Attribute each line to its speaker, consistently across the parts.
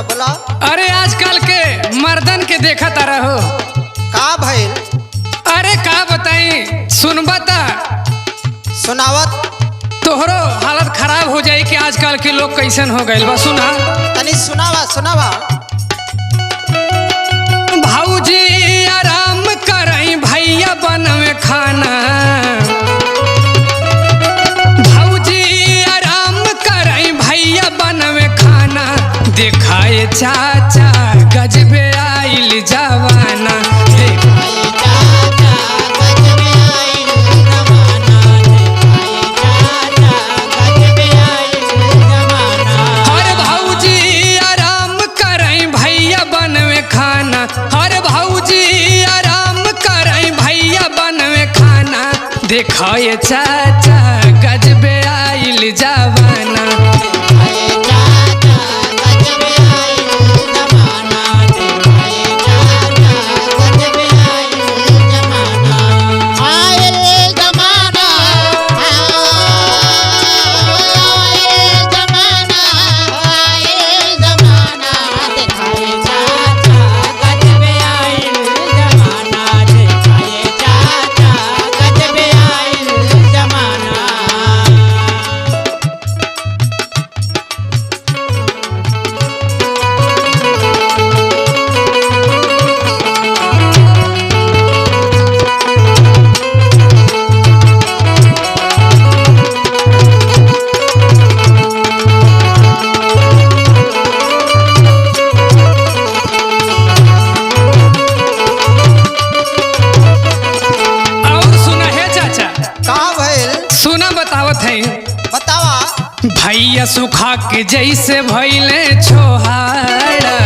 Speaker 1: बच्चा बोला।
Speaker 2: अरे आजकल के मर्दन के देखा तारा हो
Speaker 1: का भइल?
Speaker 2: अरे का बताई सुनबा ता
Speaker 1: सुनावत
Speaker 2: तोहरो हालत खराब हो जाई कि आजकल के लोग कैसन हो गइल बा। सुना
Speaker 1: तनी सुनावा सुनावा।
Speaker 2: भौजी आराम करई भैया बनवे खाना, भौजी आराम करई भैया बनवे खाना, देखाए चाचा गजबे आइल जवाना, देखाए चाचा गजबे आइल जवाना। भैया सुखा के जैसे भैले छोहाड़ा,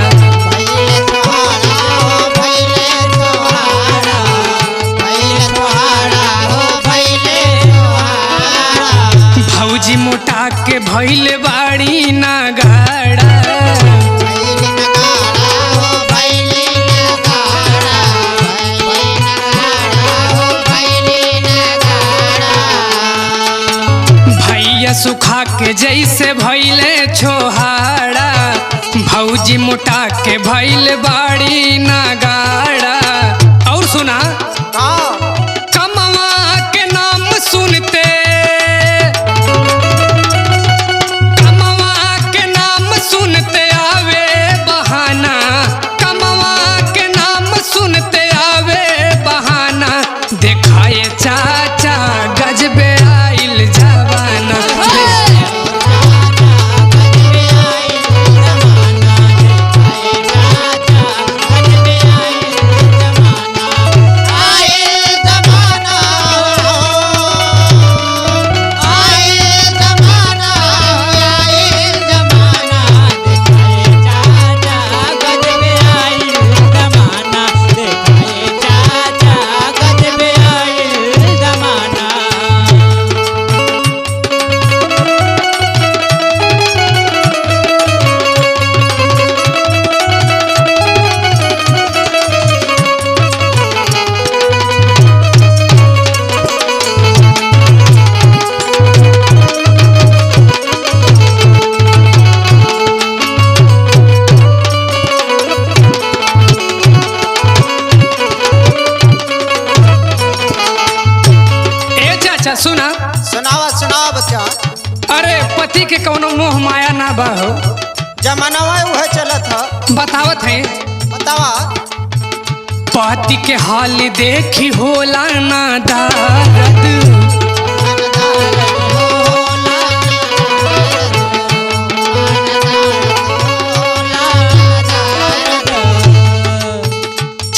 Speaker 2: भौजी मोटा के भैले बाड़ी नागाड़ा, सुखा के जैसे भैले छोहाड़ा, भौजी मोटा के भैल बाड़ी नागाड़ा। और सुना कमवा के नाम सुनते, कमवा के नाम सुनते आवे बहाना, कमवा के नाम सुनते आवे बहाना, देखाए चाचा गजबे आइल जवाना। सुना
Speaker 1: सुनावा सुनावा बच्चा।
Speaker 2: अरे पति के कौनो मोह माया ना बा हो,
Speaker 1: जमानावा उहे चलत ह।
Speaker 2: बतावत है
Speaker 1: बतावा।
Speaker 2: पति के हाल देखी होला ना दर्द,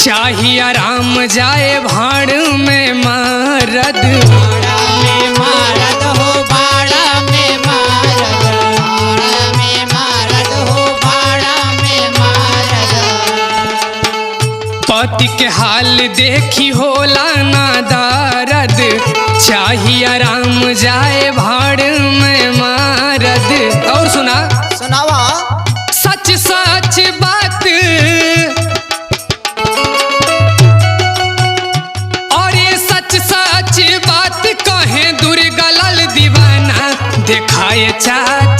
Speaker 2: चाहिए आराम जाए भाड़ में मरद, पति के हाल देखी होला ना दर्द, चाहिए आराम जाए भाड़ में मरद। और सुना
Speaker 1: सुनावा।
Speaker 2: सच सच बात और ये सच सच बात कहे दुर्गलल दीवाना, देखाए चाचा